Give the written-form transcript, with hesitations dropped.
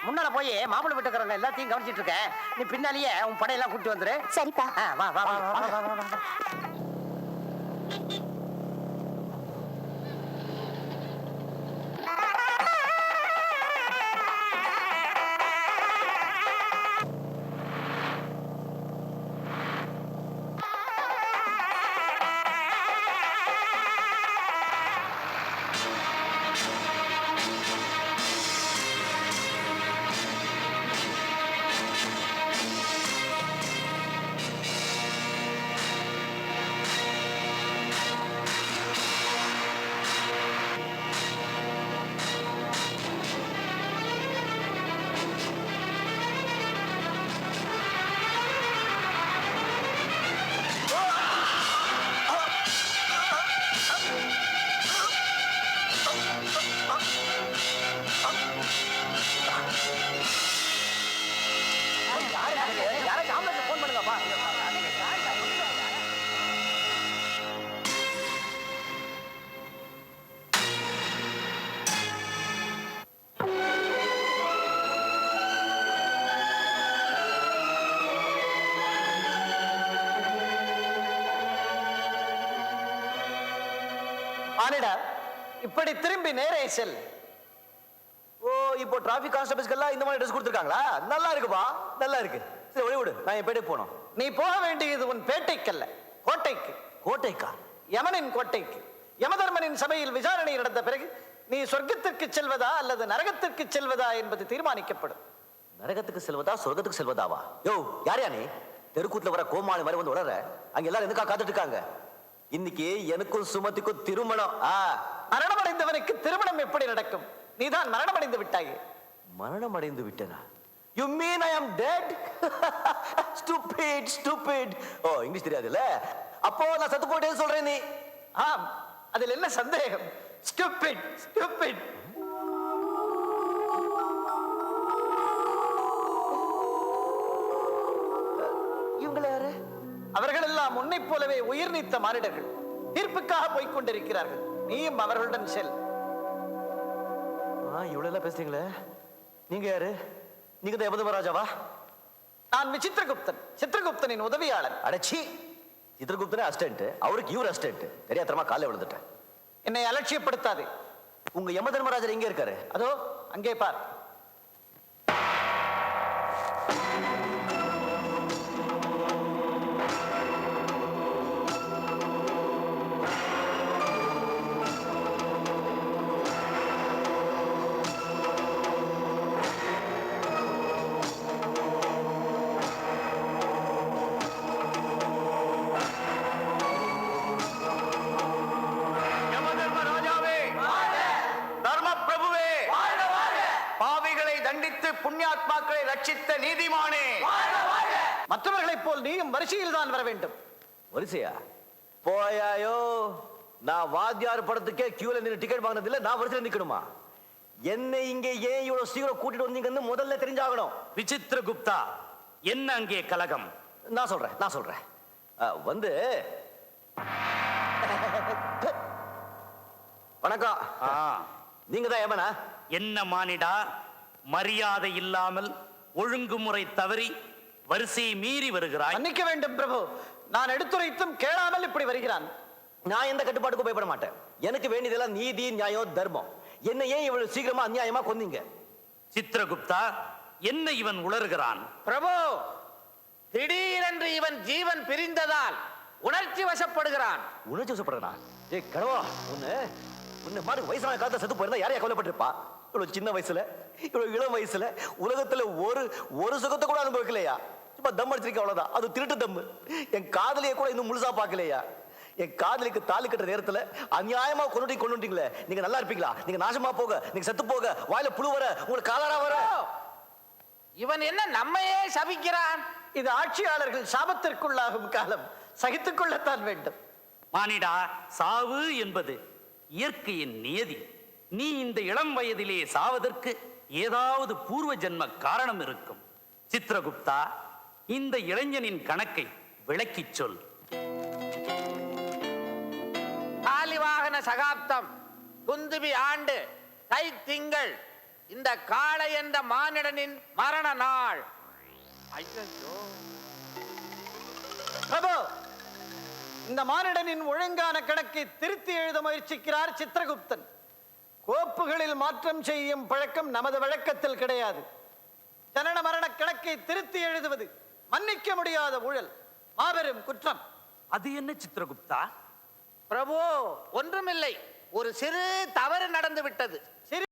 முன்னால போய் மாப்பிள்ளை வீட்டுக்காரங்க எல்லாத்தையும் கவனிச்சிட்டு இருக்கேன். நீ பின்னாலேயே உன் படையெல்லாம் கூட்டி வந்துரு. சரிப்பா. வா வா வா. இப்படி திரும்பி நேரே செல். ஓ, இப்போ டிராபிக் கான்ஸ்டபிள்ஸ்க்கெல்லாம் இந்த மாதிரி ட்ரெஸ் கொடுத்துருக்காங்களா? நல்லா இருக்குப்பா, நல்லா இருக்கு. சரி, ஒளி விடு, நான் என் பேட்டைக்கு போனோம். நீ போக வேண்டியது உன் பேட்டைக்கல்ல, கோட்டைக்கு. கோட்டைக்கா? யமனின் கோட்டைக்கு. யமதர்மனின் சபையில் விசாரணை நடந்த பிறகு நீ சொர்க்கத்திற்கு செல்வதா அல்லது நரகத்திற்கு செல்வதா என்பது தீர்மானிக்கப்படும். நரகத்துக்கு செல்வதா சொர்க்கத்துக்கு செல்வதாவா? யோ, யாரையா நீ? தெருக்கூத்துல வர கோமாளி மாதிரி வந்து வளர அங்க எல்லாரும் எதுக்கா காத்துட்டு இருக்காங்க? இன்னைக்கு எனக்கும் சுமதிக்கும் திருமணம். மரணமடைந்தவனுக்கு திருமணம் எப்படி நடக்கும்? நீதான் மரணமடைந்து விட்டாயே. மரணம் அடைந்து விட்டனா? You mean I am dead? Stupid, stupid. ஓ, இங்கிலீஷ் தெரியாதுல்ல? அப்போ நான் செத்து போயிட்டேன்னு சொல்றேன் நீ. ஆம், அதில் என்ன சந்தேகம்? Stupid, stupid. இவங்கள யாரு? அவர்கள் எல்லாம் உன்னை போலவே உயிர் நீத்த மானிடர்கள். தீர்ப்புக்காக போய்க் கொண்டிருக்கிறார்கள். நீயும் அவர்களுடன் செல். இவ்வளவு எல்லாம் பேசுறீங்களே, நீங்க யாரு? நீங்க தான் யமதர்மராஜாவா? நான் விசித்திரகுப்தன், சித்திரகுப்தனின் உதவியாளர். அடச்சி, சித்திரகுப்தனே அசிஸ்டன்ட், அவருக்கு இவர் அசிஸ்டன்ட். தெரியாதரமா காலைல விழுந்துட்டேன். என்னை அலட்சியப்படுத்தாதே. உங்க யமதர்மராஜர் எங்க இருக்காரு? அதோ அங்கே பார். புண்ணியாத்மாக்களை ரட்சித்த நீதிமானே, மற்றவர்களைப் போல் நீயும் வரிசையில் தான் வர வேண்டும். வரிசையா? போயாயோ, நான் வாத்தியார் படத்துக்கே கியூல நின்று டிக்கெட் வாங்கினது இல்ல, நான் வரிசையில் நிக்கணுமா? என்னை இங்கே ஏன் இவ்வளவு சீக்கிரம் கூட்டிட்டு வந்தீங்கன்னு முதல்ல தெரிஞ்சாகணும். விசித்திரகுப்தா, என்ன அங்கே கலகம்? நான் சொல்றேன். வந்து வணக்கம். நீங்க தான் யமனா? என்ன மானிடா, மரியாதை இல்லாமல் ஒழுங்குமுறை தவறி வரிசையை மீறி வருகிறாய். மன்னிக்க வேண்டும் பிரபு, நான் எடுத்துரைத்தும் கேளாமல் இப்படி வருகிறான். நான் எந்த கட்டுப்பாட்டுக்கும் பயப்பட மாட்டேன். எனக்கு வேண்டியதெல்லாம் நீதி, நியாயம், தர்மம். என்ன ஏன் இவ்வளவு சீக்கிரமா அநியாயமா கொன்னீங்க? சித்திரகுப்தா, என்ன இவன் உளறுகிறான்? பிரபு, திடீரென்று இவன் ஜீவன் பிரிந்ததால் உணர்ச்சி வசப்படுகிறான். உணர்ச்சி வசப்படுறான்? ஏ கடவா, உன்னை மாதிரி வயசான காலத்துல செத்து போயிருந்தா யாரையா கொல்லப்பட்டிருப்பா? இவ்வளவு சின்ன வயசுல, இவ்வளவு இளம் வயசுல உலகத்துல ஒரு சுகத்தை கூட அனுபவிக்கலையா? சும்மா தம் அடிச்சிருக்க, அவ்வளவுதான். அது திருட்டு தம்மு. என் காதலியை கூட இன்னும் முழுசா பார்க்கலையா? என் காதலிக்கு தாலி கட்டுற நேரத்துல அநியாயமா கொண்டுட்டீங்களே. நீங்க நல்லா இருப்பீங்களா? நீங்க நாசமா போக, நீங்க செத்து போக, வாயில புழு வர, உங்களுக்கு காலரா வர. இவன் என்ன நம்மையே சபிக்கிறான்? இது ஆட்சியாளர்கள் சாபத்திற்குள்ளாகும் காலம், சகித்துக் கொள்ளத்தான் வேண்டும். மானிடா, சாவு என்பது இயற்கையின் நியதி. நீ இந்த இளம் வயதிலே சாவதற்கு ஏதாவது பூர்வ ஜென்ம காரணம் இருக்கும். சித்திரகுப்தா, இந்த இளைஞனின் கணக்கை விளக்கிச் சொல். ஆலிவாகன சகாப்தம், குந்துபி ஆண்டு, தை திங்கள், இந்த காளை என்ற மானிடனின் மரண நாள். ஐயோ, பிரபு, இந்த மானிடனின் ஒழுங்கான கணக்கை திருத்தி எழுத முயற்சிக்கிறார் சித்திரகுப்தன். கோப்புகளில் மாற்றம் செய்யும் பழக்கம் நமது வழக்கத்தில் கிடையாது. ஜனன மரண கணக்கை திருத்தி எழுதுவது மன்னிக்க முடியாத ஊழல், மாபெரும் குற்றம். அது என்ன சித்திரகுப்தா? பிரபு, ஒன்றுமில்லை, ஒரு சிறு தவறு நடந்து விட்டது.